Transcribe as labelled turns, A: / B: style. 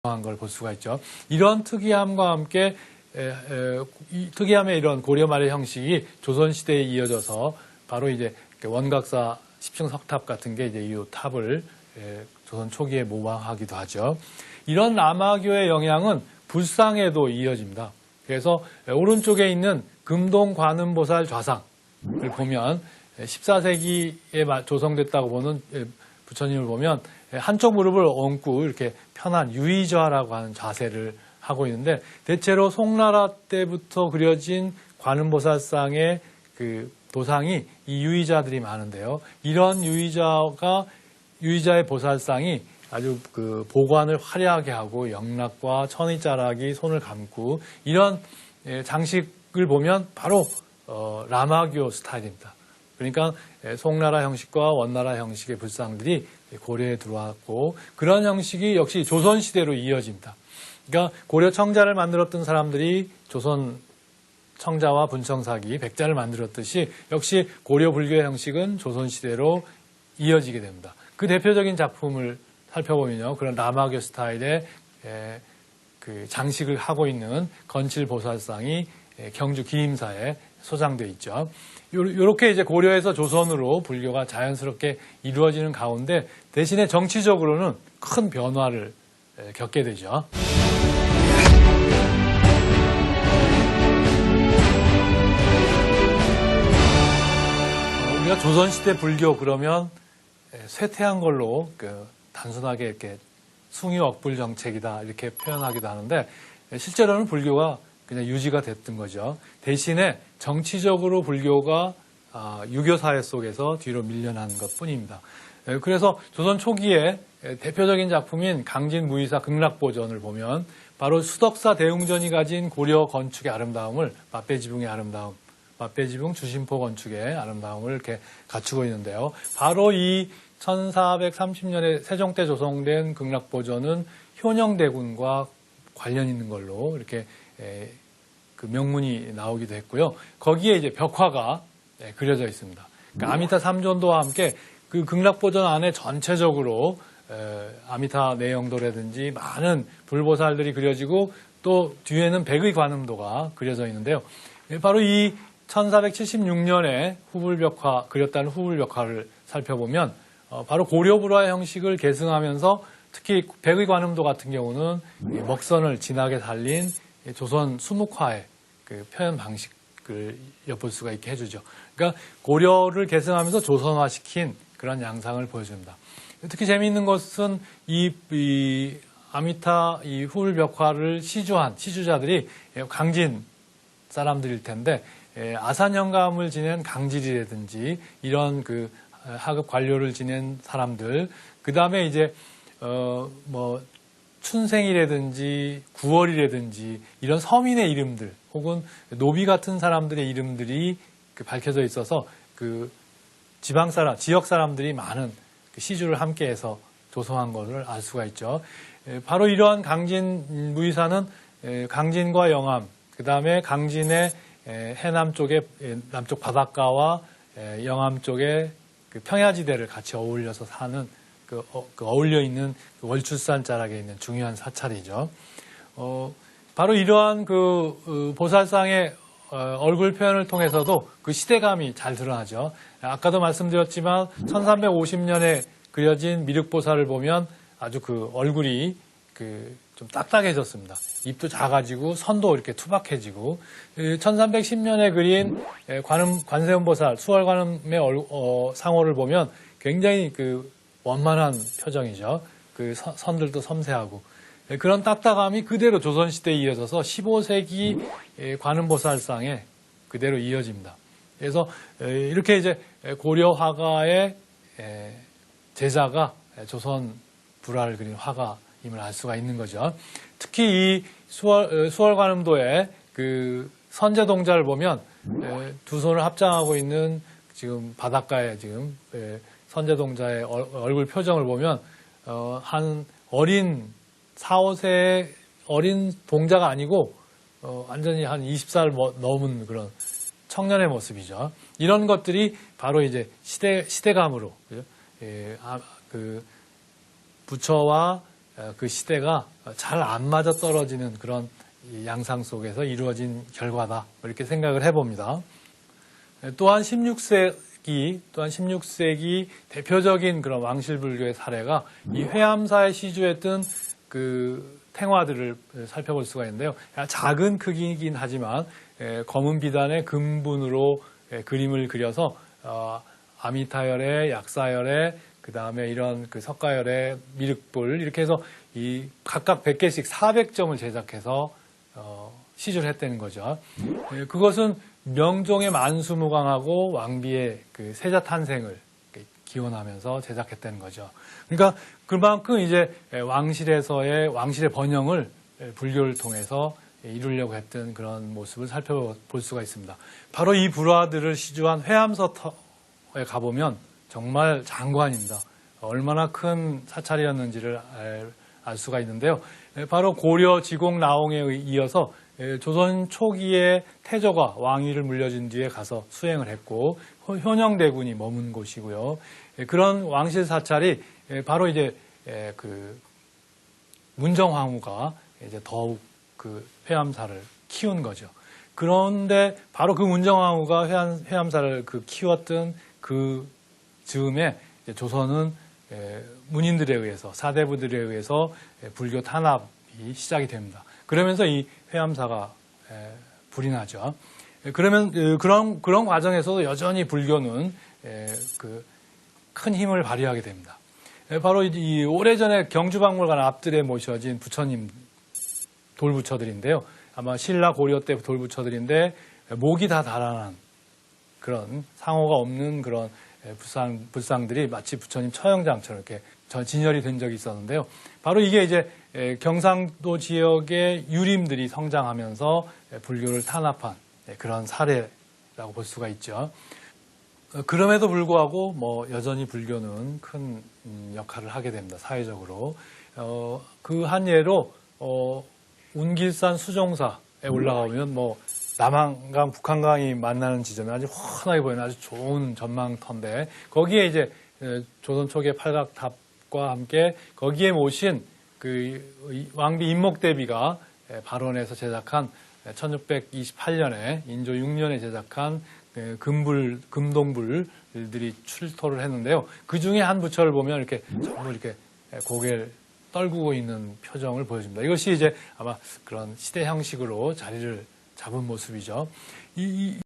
A: 한 걸 볼 수가 있죠. 이런 특이함과 함께 특이함의 이런 고려 말의 형식이 조선시대에 이어져서 바로 이제 원각사 10층 석탑 같은 게 이제 이 탑을 조선 초기에 모방하기도 하죠. 이런 남아교의 영향은 불상에도 이어집니다. 그래서 오른쪽에 있는 금동 관음보살 좌상을 보면 14세기에 조성됐다고 보는 부처님을 보면 한쪽 무릎을 얹고 이렇게 편한 유의좌라고 하는 자세를 하고 있는데, 대체로 송나라 때부터 그려진 관음보살상의 그 도상이 이 유의자들이 많은데요. 이런 유의자의 보살상이 아주 그 보관을 화려하게 하고 영락과 천의자락이 손을 감고 이런 장식을 보면 바로 라마교 스타일입니다. 그러니까 송나라 형식과 원나라 형식의 불상들이 고려에 들어왔고, 그런 형식이 역시 조선시대로 이어집니다. 그러니까 고려 청자를 만들었던 사람들이 조선 청자와 분청사기, 백자를 만들었듯이 역시 고려 불교의 형식은 조선시대로 이어지게 됩니다. 그 대표적인 작품을 살펴보면요, 그런 라마교 스타일의 그 장식을 하고 있는 건칠보살상이 경주 기임사에 소장되어 있죠. 이렇게 이제 고려에서 조선으로 불교가 자연스럽게 이루어지는 가운데, 대신에 정치적으로는 큰 변화를 겪게 되죠. 우리가 조선시대 불교 그러면 쇠퇴한 걸로 단순하게 이렇게 숭유억불 정책이다 이렇게 표현하기도 하는데, 실제로는 불교가 그냥 유지가 됐던 거죠. 대신에 정치적으로 불교가 유교 사회 속에서 뒤로 밀려난 것뿐입니다. 그래서 조선 초기에 대표적인 작품인 강진무의사 극락보전을 보면 바로 수덕사 대웅전이 가진 고려 건축의 아름다움을, 맛배지붕의 아름다움, 맛배지붕 주심포 건축의 아름다움을 이렇게 갖추고 있는데요. 바로 이 1430년에 세종 때 조성된 극락보전은 효령대군과 관련 있는 걸로 이렇게 그 명문이 나오기도 했고요. 거기에 이제 벽화가 그려져 있습니다. 그러니까 아미타 삼존도와 함께 그 극락보전 안에 전체적으로 아미타 내영도라든지 많은 불보살들이 그려지고, 또 뒤에는 백의 관음도가 그려져 있는데요. 바로 이 1476년에 후불벽화, 그렸다는 후불벽화를 살펴보면 바로 고려불화 형식을 계승하면서 특히 백의 관음도 같은 경우는 먹선을 진하게 살린 조선 수묵화의 그 표현 방식을 엿볼 수가 있게 해주죠. 그러니까 고려를 계승하면서 조선화시킨 그런 양상을 보여줍니다. 특히 재미있는 것은 이 아미타 이 후불벽화를 시주한 시주자들이 강진 사람들일 텐데, 아산영감을 지낸 강질이라든지 이런 그 하급 관료를 지낸 사람들, 그 다음에 이제 뭐 춘생이라든지 구월이라든지 이런 서민의 이름들, 혹은 노비 같은 사람들의 이름들이 밝혀져 있어서 그 지방 사람, 지역 사람들이 많은 그 시주를 함께해서 조성한 것을 알 수가 있죠. 바로 이러한 강진 무의사는 강진과 영암, 그 다음에 강진의 해남 쪽의 남쪽 바닷가와 영암 쪽의 그 평야지대를 같이 어울려서 사는 그 어울려 있는 월출산 자락에 있는 중요한 사찰이죠. 바로 이러한 그 보살상의 얼굴 표현을 통해서도 그 시대감이 잘 드러나죠. 아까도 말씀드렸지만 1350년에 그려진 미륵보살을 보면 아주 그 얼굴이 좀 딱딱해졌습니다. 입도 작아지고 선도 이렇게 투박해지고, 1310년에 그린 관세음보살 수월관음의 상호를 보면 굉장히 그 원만한 표정이죠. 그 선들도 섬세하고, 그런 딱딱함이 그대로 조선시대에 이어져서 15세기 관음보살상에 그대로 이어집니다. 그래서 이렇게 이제 고려 화가의 제자가 조선 불화를 그린 화가임을 알 수가 있는 거죠. 특히 이 수월관음도의 그 선제동자를 보면 두 손을 합장하고 있는 지금 바닷가에 지금 선제동자의 얼굴 표정을 보면 한 어린 4, 5세의 어린 동자가 아니고 완전히 한 20살 넘은 그런 청년의 모습이죠. 이런 것들이 바로 이제 시대감으로 그 부처와 그 시대가 잘 안 맞아 떨어지는 그런 양상 속에서 이루어진 결과다. 이렇게 생각을 해봅니다. 또한 16세기 대표적인 그런 왕실불교의 사례가 이 회암사에 시주했던 그 탱화들을 살펴볼 수가 있는데요. 작은 크기이긴 하지만 검은 비단에 금분으로 그림을 그려서 아미타열에 약사열에 그 다음에 이런 그 석가열에 미륵불 이렇게 해서 이 각각 100개씩 400점을 제작해서 시주를 했다는 거죠. 그것은 명종의 만수무강하고 왕비의 그 세자 탄생을 기원하면서 제작했다는 거죠. 그러니까 그만큼 이제 왕실의 번영을 불교를 통해서 이루려고 했던 그런 모습을 살펴볼 수가 있습니다. 바로 이 불화들을 시주한 회암서터에 가보면 정말 장관입니다. 얼마나 큰 사찰이었는지를 알 수가 있는데요. 바로 고려 지공 라옹에 이어서 조선 초기에 태조가 왕위를 물려준 뒤에 가서 수행을 했고 현영대군이 머문 곳이고요. 그런 왕실 사찰이 바로 이제 그 문정황후가 이제 더욱 그 회암사를 키운 거죠. 그런데 바로 그 문정황후가 회암사를 키웠던 그 즈음에 조선은 문인들에 의해서 사대부들에 의해서 불교 탄압이 시작이 됩니다. 그러면서 이 회암사가 불이 나죠. 그러면 그런 과정에서도 여전히 불교는 큰 힘을 발휘하게 됩니다. 바로 이 오래전에 경주박물관 앞들에 모셔진 부처님 돌부처들인데요. 아마 신라 고려 때 돌부처들인데 목이 다 달아난 그런 상호가 없는 그런 불상들이 마치 부처님 처형장처럼 이렇게 진열이 된 적이 있었는데요. 바로 이게 이제 경상도 지역의 유림들이 성장하면서 불교를 탄압한 그런 사례라고 볼 수가 있죠. 그럼에도 불구하고 여전히 불교는 큰 역할을 하게 됩니다. 사회적으로. 그 한 예로 운길산 수종사에 올라가면 남한강, 북한강이 만나는 지점이 아주 훤하게 보이는 아주 좋은 전망터인데 거기에 이제 조선 초기의 팔각탑과 함께 거기에 모신 그 왕비 인목대비가 발원해서 제작한 1628년에 인조 6년에 제작한 금동불들이 출토를 했는데요. 그 중에 한 부처를 보면 이렇게 전부 이렇게 고개를 떨구고 있는 표정을 보여줍니다. 이것이 이제 아마 그런 시대 형식으로 자리를 잡은 모습이죠.